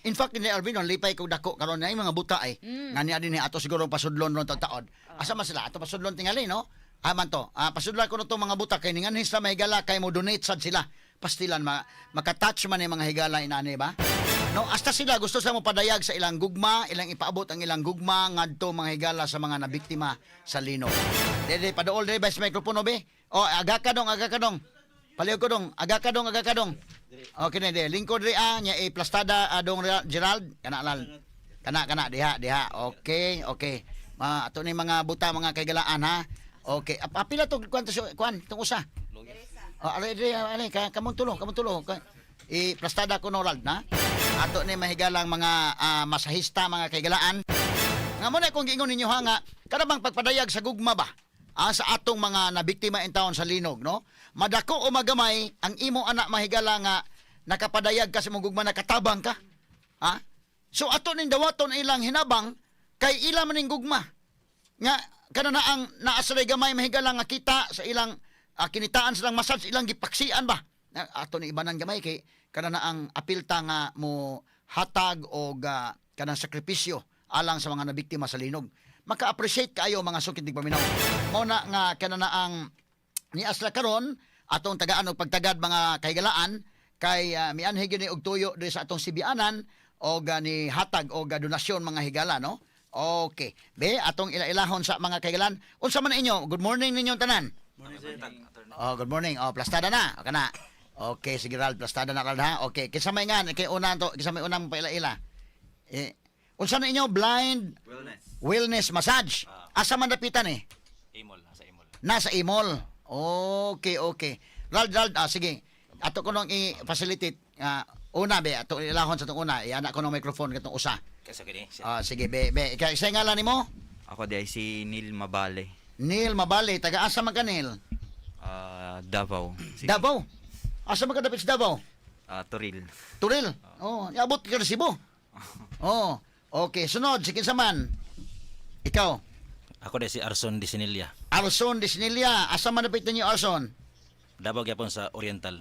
In fact, ni Alvin, lipay ko dako karon na mga buta ay. Nga niya din ato siguro pasudlon ron taon. Asa man sila ato pasudlon tingali no? Aman to. Pasudlan ko no tong mga buta kay ningan sa may higala kay mo donate sad sila. Pastilan makatouch man yung mga higala inani ba? No, hasta sila gusto sa mo padayag sa ilang gugma, ilang ipaabot ang ilang gugma ngadto mga higala sa mga nabiktima sa linog. Dede paduol dede bas microphone be. O aga ka dong. Paliw ko dong, aga ka dong. Okay na de, lingkod ri nya plastada dong Gerald, kana diha. Okay. Ato ni mga buta mga kaigalaan ha. Okay, apila to kwan tong usa. Ale kamong tulo. Plastada ko Ronald na. Ato ni mahigalang mga masahista mga kaigalaan. Nga mo na kung giingon ninyo ha nga, kada bang pagpadayag sa gugma ba? Sa atong mga nabiktima in taon sa linog, no? Madako o magamay ang imo anak mahigala nga nakapadayag ka sa mong gugma nakatabang ka. Ha? So ato ning dawaton ilang hinabang kay ila man ning gugma. Nga kana na ang naasalay gamay mahigala nga kita sa ilang kinitaan silang massage ilang gipaksian ba? Ato ni ibanan gamay kay kana na ang apilta nga mo hatag o kanang sakripisyo alang sa mga nabiktima sa linog. Maka-appreciate kayo mga sukitig paminaw. Muna nga kana na ang ni asla karon atong tagaan og pagtagad mga kahigalaan kay mianhi gyud ni og tuyo diri sa atong sibianan og ni hatag og donasyon mga higala no. Okay. Be atong ila-ilahon sa mga kahigalaan. Unsa man inyo? Good morning ninyong tanan. Morning, sir. Good morning. Plastada na. O kana. Okay, sige Ral, plastada na Ral ha. Okay, kisa may nga kay unan to, kisa may unang paila-ila. Unsa na inyo blind wellness massage? Asa man dapitan Imol, nasa Imol. Nasa Imol. Okay. Ral, sige. Ato ko nung i-facilitate. Una, be. Ato ilahon sa itong una. Ianak ko ng microphone katong usa. Kasi gini. Sige, be. Isa ngalan ni mo? Ako di ay si Neil Mabale. Neil Mabale. Taga-asa man ka, Neil? Davao. Davao? Asa man ka dapit sa Davao? Toril. Turil? Iabot ka na Cebu? Okay. Sunod, sige saman. Ikaw? Ako di si Arson Disinilya. Arson Disnelia. Asa man dapit ninyo, Arson? Dabag yapon sa Oriental.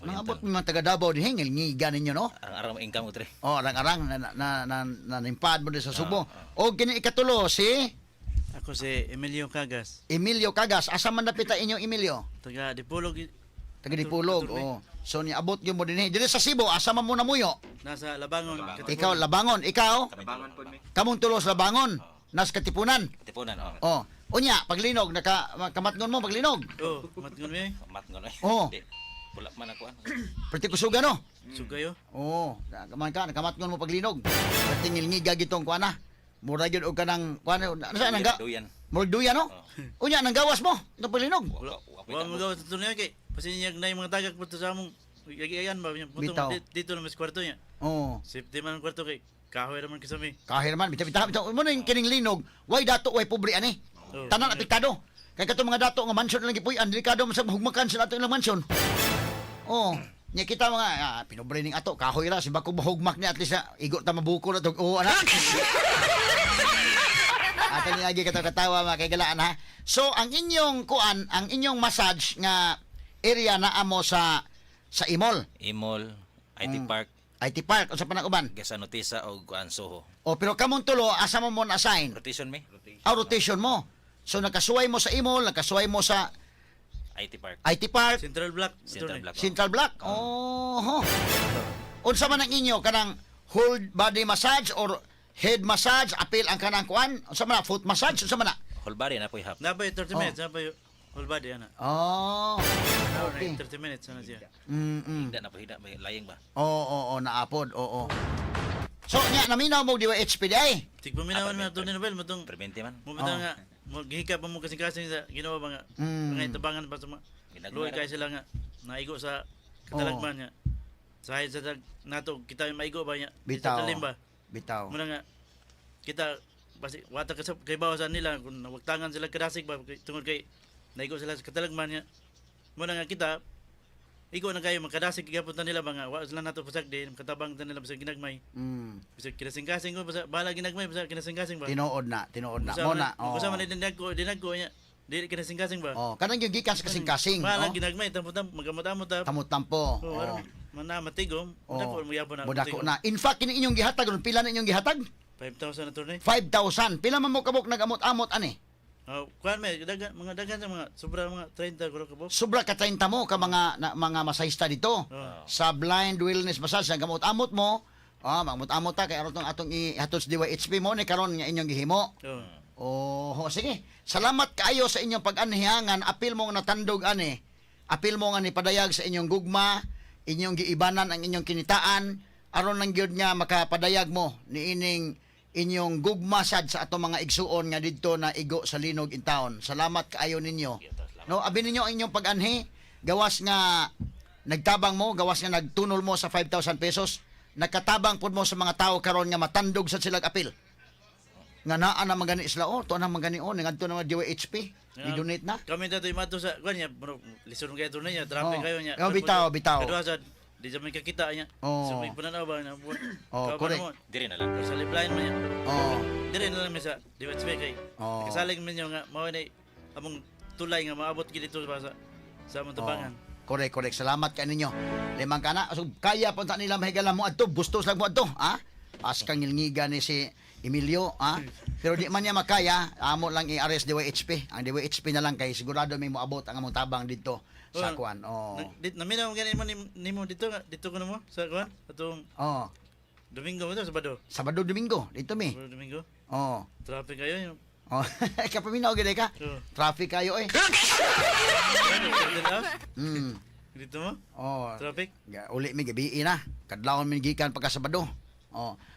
Nangabot mo mga taga Davao din hingil ngiga ninyo no? Arang mo income utre. Arang na nimpad mo din sa Subo. O kini ikatulo si Ako si Emilio Cagas. Emilio Cagas. Asa man dapit inyo Emilio? Taga Dipolog. Taga Dipolog. So ni abot gyud mo din diri sa Cebu. Asa man mo na muyo? Nasa Labangon. Ikaw Labangon. Ikaw? Labangon po mi. Kamong tulos Labangon. Nas Katipunan. Katipunan. Unya paglinog kamatngon mo paglinog. Matngon mi. Mat ngono. Di. Pula man ako Perti kusuga no? Sugayo. Nakamatngon mo paglinog. Tingil ngiga gitong kuana. Mura gyud og kanang kuana saan nga? Duyan. Murag duya no? Unya nang gawas mo itong paglinog. Wa mo gawa sa tunay kay pasinyag na yung mga tagak puto sa among yagiyan ba Bitaw. dito na mas kwarto niya. Safety man ang kwarto kay kahoy naman kisami. Kahir man bitaw. Mo ning kining linog, way dato way pobre ani. Tanan apektado. Kay katong mga dato nga mansyon lang gipuy, delikado man sa hugmakan sa ato ilang mansyon. Nya kita mga pinobre ning ato kahoy ra si bako bahugmak ni at least igo ta mabuko na tog ana. Ato ni lagi katawa mga kaigalaan ha. So ang inyong kuan, ang inyong massage nga area na amo sa Imol. Imol, IT Park, IT Park unsa pa nang uban? Gasa Notisa o Guan Soho. Pero kamong tulo asa mo na-assign? Rotation me. Rotation mo. So nakasuway mo sa Imol, nakasuway mo sa IT Park. IT Park, Central Block. Central Block. Central Block. Unsa man ang inyo kanang whole body massage or head massage apil ang kanang kuan? Unsa man foot massage unsa man? Whole body na po ihap. Nabay 30 minutes, nabay whole body ana. Okay. 30 minutes ana siya. Hida na po hida may laying ba. Naapod. So nya naminaw mo di wa HPDI. Tigpaminawan man to ni Nobel matong Prevente man. mo nga maghihika pa mo kasing sa ginawa ba nga mga itabangan pa sa mga luoy kay sila nga naigo sa katalagman nga sa nato kita maigo ba nya Bitaw. sa talim ba Bitaw. muna nga kita basi wata ka sa kay bawasan nila kung nawagtangan sila kadasig ba tungod kay naigo sila sa katalagman nga muna nga kita igo na kayo makadasig gyapon nila ba nga wa sila nato pasag din katabang nila bisag ginagmay bisag kinasing-kasing ko basta bala ginagmay basta kinasing-kasing ba Tinuod na mo na. Kusa man dinag ko nya dili kinasing-kasing ba Kanang yung gikas kasing-kasing. bala ginagmay tampo magamot-amot ta Tamot-tampo. aron mana matigom, Oh, dako mo yapon na. Mudako na. In fact, kini inyong gihatag ron pila na inyong gihatag? 5,000 na turne. 5,000. Pila man mo kabok nagamot-amot ani? Kuan may mga dagan sa mga sobra mga 30 kuro ka po. Sobra ka 30 mo ka mga masahista dito. Oh. Sa blind wellness massage ang gamot-amot mo. Mamot-amot ta kay aron tong atong ihatod sa DYHP mo ni karon nga inyong gihimo. Oh, sige. Salamat kaayo sa inyong pag-anhihangan. Apil mo nga natandog ani. Apil mo nga ni padayag sa inyong gugma, inyong giibanan ang inyong kinitaan aron lang gyud nga makapadayag mo niining inyong gugma sad sa ato mga igsuon nga didto na igo sa linog in town. Salamat kaayo ninyo. No, abi ninyo ang inyong pag-anhi. Gawas nga nagtabang mo, gawas nga nagtunol mo sa 5,000 pesos. Nakatabang pud mo sa mga tao karon nga matandog sa silang apil. Nga naa na magani isla to na magani ngadto na DYHP. I-donate na. Kami dito imato sa kuan niya, lison kay tunay niya, traffic Oh. kayo niya. Oh, bitaw. Kadua sad di sa may kakita niya. Oh. So may punanaw ba na po. Correct. Diri na lang. Sa lifeline mo niya. Oh. Dire na lang mi sa DWHP kay. Oh. Kasalig man niyo nga mao ni among tulay nga maabot gid dito sa among tabangan. Correct. Salamat ka ninyo. Limang kana. So, kaya punta nila mahigala mo adto. Bustos lang mo adto. As kang ngilngiga ni si Emilio. Pero di man niya makaya. Amo lang i-arrest DYHP. Ang DYHP na lang kay sigurado may moabot ang among tabang dito sa kuan. Naminaw gani mo nimo dito nga dito ko mo sa kuan atong Domingo mo to Sabado. Sabado, Domingo. Dito mi. Sabado Domingo. Traffic kayo yung Kapaminaw gid ka. Oh. Traffic kayo Mm. Dito mo? Traffic? Uli mi gabi na. Kadlawon mi gikan pagka Sabado.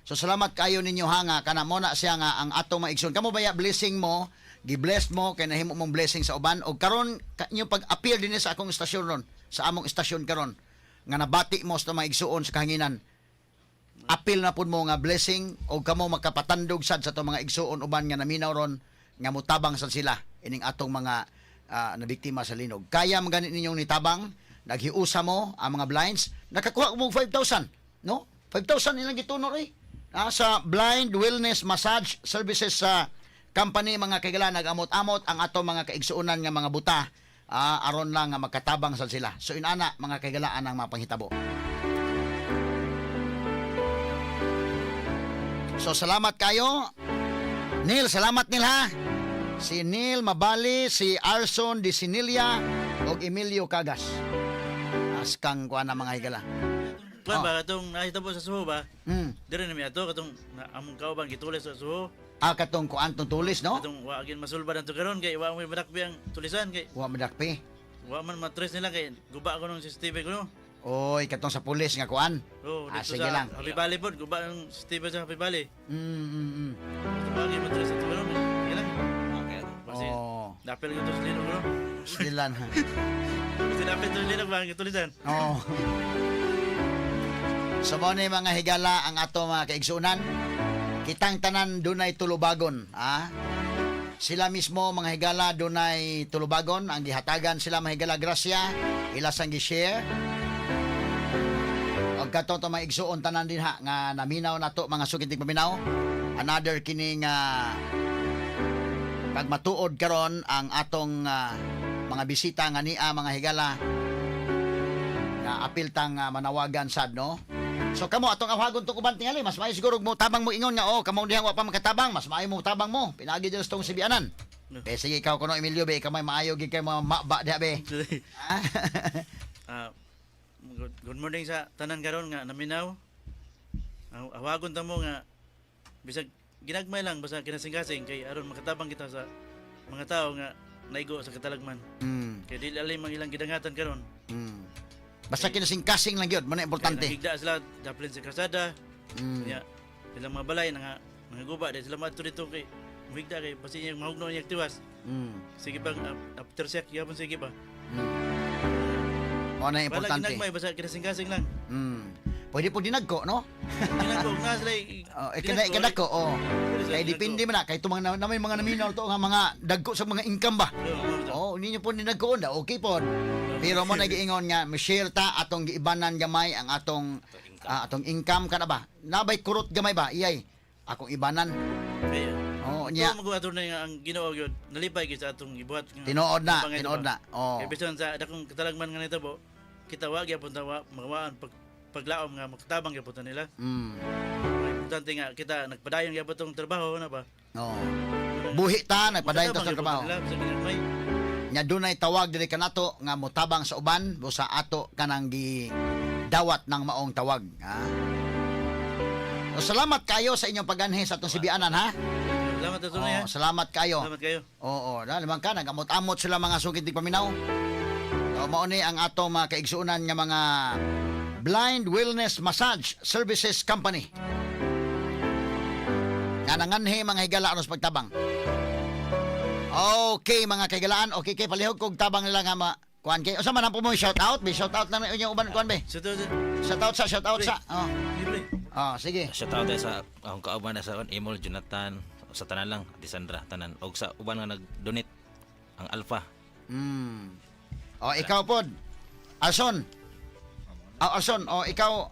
So salamat kayo ninyo hanga kana mo na siya nga ang atong maigsoon. Kamo baya blessing mo, gi-bless mo kay nahimo mong blessing sa uban og karon inyo pag-appeal dinhi sa akong istasyon ron, sa among istasyon karon nga nabati mo sa maigsoon sa kahanginan. Appeal na pud mo nga blessing og kamo makapatandog sad sa atong mga igsuon uban nga naminaw ron nga mutabang sad sila ining atong mga nabiktima sa linog. Kaya man ganit ninyong nitabang, naghiusa mo ang mga blinds, nakakuha mo 5,000, no? 5,000 ilang gitunor sa Blind Wellness Massage Services sa company mga kaigala nagamot-amot ang ato mga kaigsuonan nga mga buta aron lang nga makatabang sad sila. So inana mga kaigalaan ang mga panghitabo. So salamat kayo. Neil, salamat Neil ha. Si Neil Mabali, si Arson Di Sinilia ug Emilio Cagas. Askang kuan na mga higala. Kuan ba katong nahitabo sa suho ba? Dire na mi ato katong among kaubang gitulis sa suho. Katong kuan tong tulis no? Katong wa agin masulbad ang karon kay wa mo madakpi ang tulisan kay Wa madakpi. wa man matres nila kay guba ko nung CCTV ko no. Oy, katong sa pulis nga kuan. Dito sige sa lang. Happy Valley pod guba ang CCTV sa Happy Valley. Tumagi matres at karon. Sige lang. Okay. Kasi napil ko to sa linog no. Silan ha. Kasi napil to sa linog ba ang tulisan. So mo ni mga higala ang ato mga kaigsunan. Kitang tanan dunay tulubagon, Sila mismo mga higala dunay tulubagon, ang gihatagan sila mga higala grasya, ilas ang gi-share. Og kato to mga igsuon tanan din nga naminaw nato mga sugiting paminaw. Another kining pagmatuod karon ang atong mga bisita nga niya mga higala nga apil tang manawagan sad no. So kamo atong awagon tong uban tingali mas maayo siguro mo tabang mo ingon nga kamo dihang wa pa makatabang mas maayo mo tabang mo pinagi dyan sa tong sibianan. Sige ikaw kuno Emilio be kamay maayo gid kay mga maba diha be. Good morning sa tanan karon nga naminaw. Awagon ta mo nga bisag ginagmay lang basta kinasing-kasing kay aron makatabang kita sa mga tao nga naigo sa katalagman. Kay dili alim ang ilang gidangatan karon. Basta kinasing-kasing lang yun, muna importante. Nagigda sila, daplin sa kasada. Kaya, silang mga balay, mga guba, dahil sila mato dito kay Migda kay basi niya mahugno niya tiwas. Sige bang after check, yapon sige ba? O na importante. Wala ginagmay, basta kinasing-kasing lang. Pwede po dinagko, no? Ginagko, nga sila Kadako, Kaya depende man na, kaya itong may mga naminaw to, nga mga dagko sa mga income ba? Hindi nyo po dinagko, okay po. Pero mo nagiingon nga, share ta atong giibanan gamay ang atong income kana ba? Nabay kurot gamay ba? Iyay. Akong ibanan. Niya. Ito magawa na ang Ginoo gyud. Nalipay gyud sa atong gibuhat. Tinuod na. Kaya bisan sa dakong katalagman nga nito po, kita wa gyapon ta magawaan paglaom nga makatabang gyapon ta nila. Mm. Importante nga kita nagpadayon gyapon tong trabaho na ba. Oh. Buhi ta nagpadayon ta sa Makatabang gyapon trabaho. nila sa ginagmay. Nya dunay tawag diri kanato nga motabang sa uban busa ato kanang gi dawat ng maong tawag, ha? O, salamat kayo sa inyong paganhi sa atong sibianan, ha? Salamat ato na ya. Salamat kayo. Salamat kayo. Oo, dahil naman ka, nagamot-amot sila mga sukiting paminaw. O, mao ni ang ato mga kaigsuunan nga mga Blind Wellness Massage Services Company. Nga nanganhi mga higala anos pagtabang. Okay, mga kaigalaan. Okay, kay palihog kog tabang nila nga kuan kay. Usa man ang mo shout out, be shout out na inyong uban kuan be. So to Shout out sa. Oh. libre. Oh, sige. Shout out tayo sa akong kauban na sa Emol, Jonathan, sa tanan lang, di Sandra, tanan. Og sa uban nga nag-donate ang Alpha. Mm. Oh, ikaw pod. Arson. Oh, Arson, oh ikaw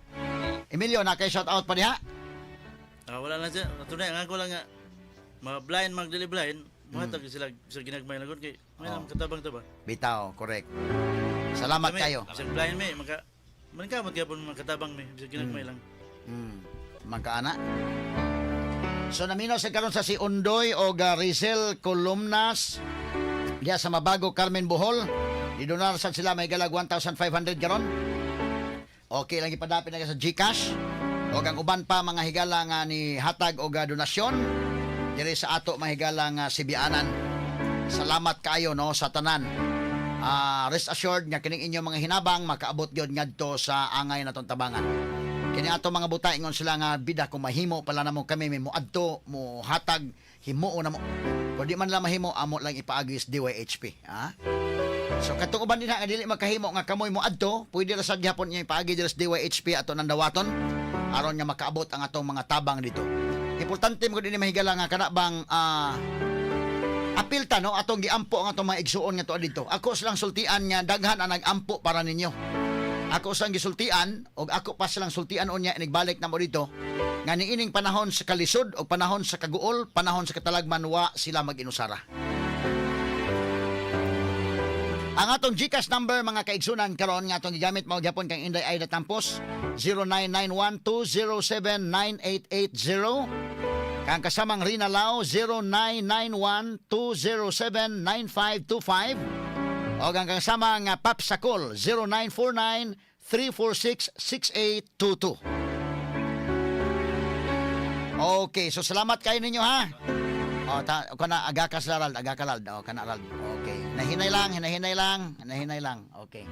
Emilio na kay shout out pa diha. Wala lang siya. Ato na ang ako lang nga ma-blind mag-dili blind. Muhatag sila sa ginagmay lagon kay may Oh. katabang ta ba. Bitaw, correct. Salamat kayo. Sa blind may man ka magyapon mga katabang may sa ginagmay lang. Magkaana. So naminaw sa karon sa si Undoy o Rizal Columnas diya sa Mabago, Carmen, Bohol. Idonar sad sila may galag 1,500 karon. Okay lang ipadapit na sa GCash. O ang uban pa mga higala nga ni hatag o donasyon diri sa ato mga higala nga sibianan. Salamat kayo no sa tanan. Rest assured nga kining inyong mga hinabang makaabot gyud ngadto sa angay natong tabangan. Kini ato mga buta ingon sila nga bida kung mahimo pala namo kami may muadto mo hatag himuon namo. Kung di man lang mahimo amo lang ipaagis DYHP, ha? So katong uban din nga dili makahimo nga kamoy muadto, pwede ra sad gyapon niya ipaagi diri sa DYHP ato nang dawaton aron nga makaabot ang atong mga tabang dito. Importante mo din mahigala nga kana bang apil ta no atong giampo ang atong mga igsuon nga tuwa dito. Ako silang sultian nga daghan ang nagampo para ninyo. Ako silang gisultian o ako pa silang sultian unya inigbalik na mo dito nga niining panahon sa kalisod o panahon sa kaguol, panahon sa katalagman wa sila mag-inusara. Ang atong GCash number mga kaigsunan karon nga atong gigamit mao gyapon kang Inday Aida Tampos 0991-207-9880 kang kasamang Rina Lau 0991-207-9525 o kang kasamang Pap Sakol 0949-346-6822. Okay, so salamat kayo ninyo ha. O, kana agakas laral, agakalal. O, kana ral. Okay. Nahinay lang. Okay.